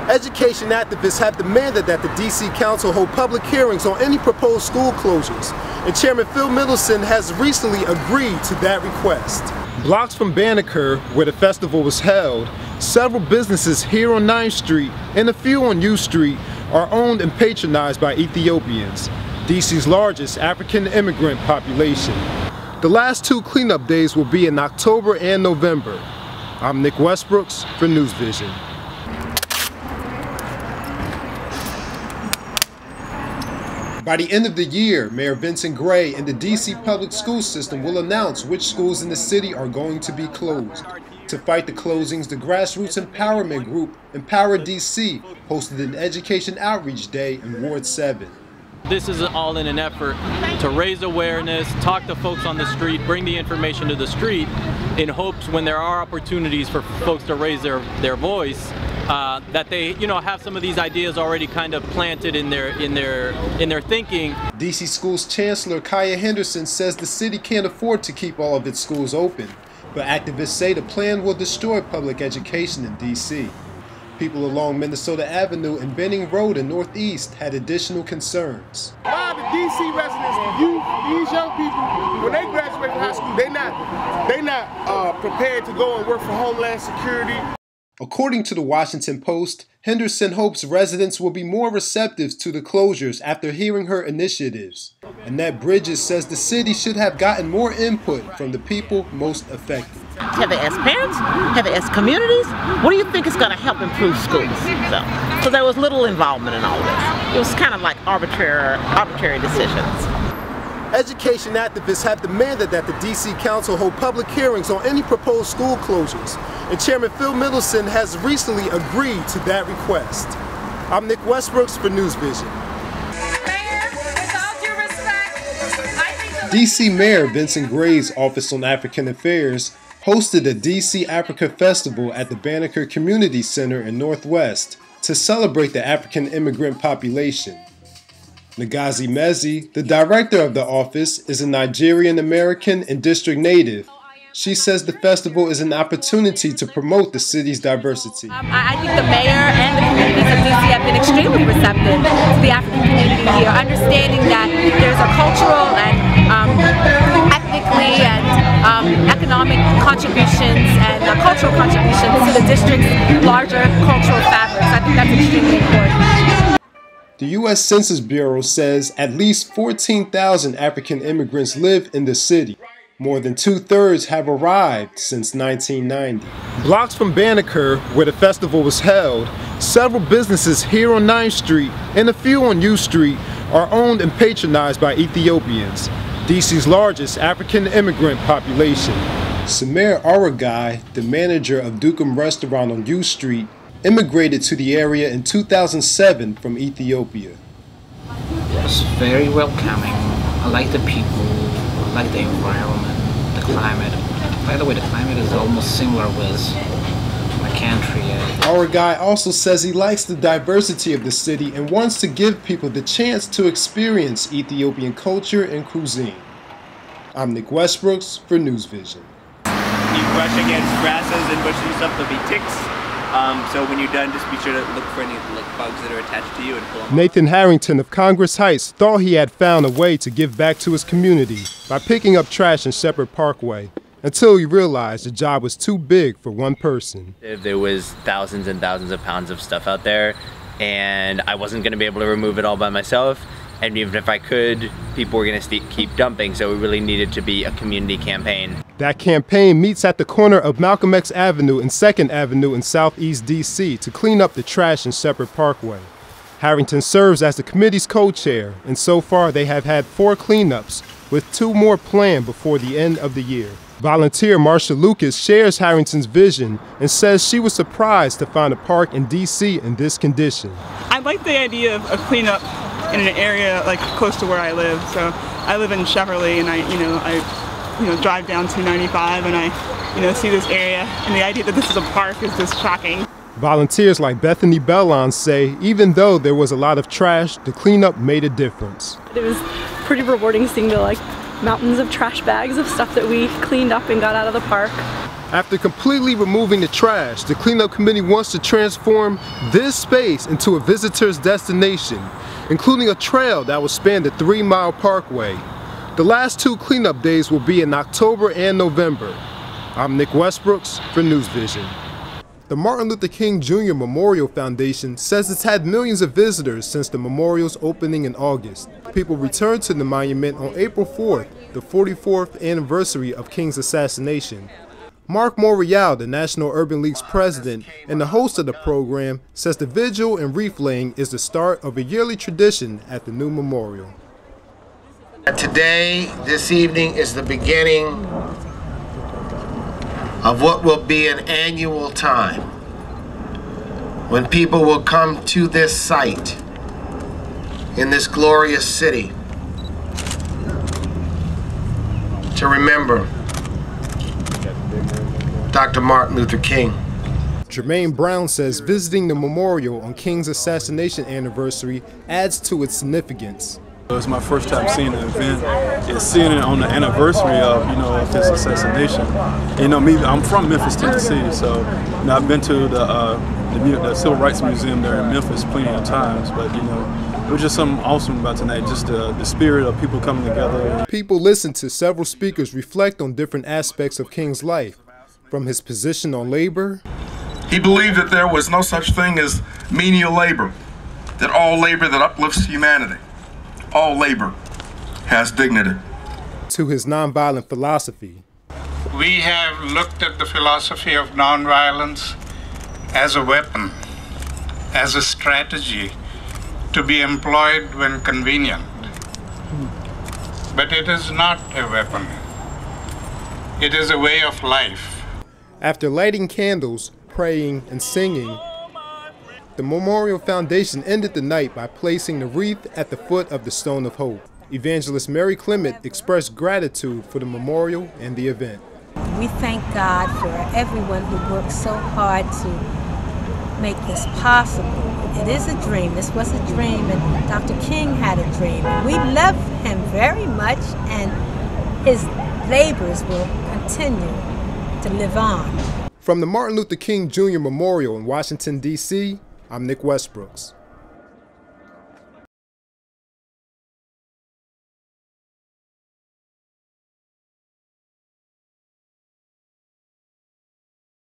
Education activists have demanded that the D.C. Council hold public hearings on any proposed school closures, and Chairman Phil Middleton has recently agreed to that request. Blocks from Banneker, where the festival was held, several businesses here on 9th Street and a few on U Street are owned and patronized by Ethiopians, D.C.'s largest African immigrant population. The last two cleanup days will be in October and November. I'm Nick Westbrooks for Newsvision. By the end of the year, Mayor Vincent Gray and the D.C. public school system will announce which schools in the city are going to be closed. To fight the closings, the grassroots empowerment group Empower D.C. hosted an education outreach day in Ward 7. This is all in an effort to raise awareness, talk to folks on the street, bring the information to the street in hopes when there are opportunities for folks to raise their voice, that they, have some of these ideas already kind of planted in their thinking. DC Schools Chancellor Kaya Henderson says the city can't afford to keep all of its schools open, but activists say the plan will destroy public education in DC. People along Minnesota Avenue and Benning Road in Northeast had additional concerns. A lot of the DC residents, the youth, these young people, when they graduate from high school, they not prepared to go and work for Homeland Security. According to the Washington Post, Henderson hopes residents will be more receptive to the closures after hearing her initiatives. Annette Bridges says the city should have gotten more input from the people most affected. Have they asked parents? Have they asked communities? What do you think is going to help improve schools? So there was little involvement in all of this. It was kind of like arbitrary decisions. Education activists have demanded that the D.C. Council hold public hearings on any proposed school closures, and Chairman Phil Middleton has recently agreed to that request. I'm Nick Westbrooks for Newsvision. Mayor, with all due respect, I think D.C. Mayor Vincent Gray's Office on African Affairs hosted a D.C. Africa Festival at the Banneker Community Center in Northwest to celebrate the African immigrant population. Ngozi Nmezi, the director of the office, is a Nigerian-American and district native. She says the festival is an opportunity to promote the city's diversity. I think the mayor and the communities of DC have been extremely receptive to the African community here, understanding that there's a cultural and ethnically and economic contributions and cultural contributions to the district's larger cultural fabrics. I think that's extremely important. The U.S. Census Bureau says at least 14,000 African immigrants live in the city. More than 2/3 have arrived since 1990. Blocks from Banneker, where the festival was held, several businesses here on 9th Street and a few on U Street are owned and patronized by Ethiopians, DC's largest African immigrant population. Samir Aregay, the manager of Dukem restaurant on U Street, immigrated to the area in 2007 from Ethiopia. It's very welcoming. I like the people, I like the environment, the climate. By the way, the climate is almost similar with my country. Aregay also says he likes the diversity of the city and wants to give people the chance to experience Ethiopian culture and cuisine. I'm Nick Westbrooks for Newsvision. You brush against grasses and bushes and stuff, there'll be ticks. So when you're done, just be sure to look for any bugs that are attached to you and pull them. Nathan Harrington of Congress Heights thought he had found a way to give back to his community by picking up trash in Shepherd Parkway, until he realized the job was too big for one person. There was thousands and thousands of pounds of stuff out there, and I wasn't going to be able to remove it all by myself. And even if I could, people were going to keep dumping, so it really needed to be a community campaign. That campaign meets at the corner of Malcolm X Avenue and 2nd Avenue in Southeast DC to clean up the trash in Shepherd Parkway. Harrington serves as the committee's co-chair, and so far they have had 4 cleanups, with 2 more planned before the end of the year. Volunteer Marsha Lucas shares Harrington's vision and says she was surprised to find a park in DC in this condition. I like the idea of a cleanup in an area like close to where I live. So I live in Cheverly, and I drive down 295 and I see this area, and the idea that this is a park is just shocking. Volunteers like Bethany Bellon say even though there was a lot of trash, the cleanup made a difference. It was pretty rewarding seeing the mountains of trash bags of stuff that we cleaned up and got out of the park. After completely removing the trash, the cleanup committee wants to transform this space into a visitor's destination, including a trail that will span the 3-mile parkway. The last 2 cleanup days will be in October and November. I'm Nick Westbrooks for Newsvision. The Martin Luther King Jr. Memorial Foundation says it's had millions of visitors since the memorial's opening in August. People returned to the monument on April 4th, the 44th anniversary of King's assassination. Mark Morial, the National Urban League's president and the host of the program, says the vigil and wreath laying is the start of a yearly tradition at the new memorial. Today, this evening, is the beginning of what will be an annual time when people will come to this site in this glorious city to remember Dr. Martin Luther King. Jermaine Brown says visiting the memorial on King's assassination anniversary adds to its significance. It's my first time seeing the event. It's seeing it on the anniversary of, of this assassination. Me, I'm from Memphis, Tennessee, so I've been to the Civil Rights Museum there in Memphis plenty of times, but it was just something awesome about tonight, just the spirit of people coming together. People listened to several speakers reflect on different aspects of King's life, from his position on labor. He believed that there was no such thing as menial labor, that all labor that uplifts humanity, all labor has dignity. To his nonviolent philosophy. We have looked at the philosophy of nonviolence as a weapon, as a strategy to be employed when convenient. But it is not a weapon. It is a way of life. After lighting candles, praying, and singing, the Memorial Foundation ended the night by placing the wreath at the foot of the Stone of Hope. Evangelist Clement expressed gratitude for the memorial and the event. We thank God for everyone who worked so hard to make this possible. It is a dream. This was a dream, and Dr. King had a dream. We love him very much, and his labors will continue to live on. From the Martin Luther King Jr. Memorial in Washington, D.C., I'm Nick Westbrooks.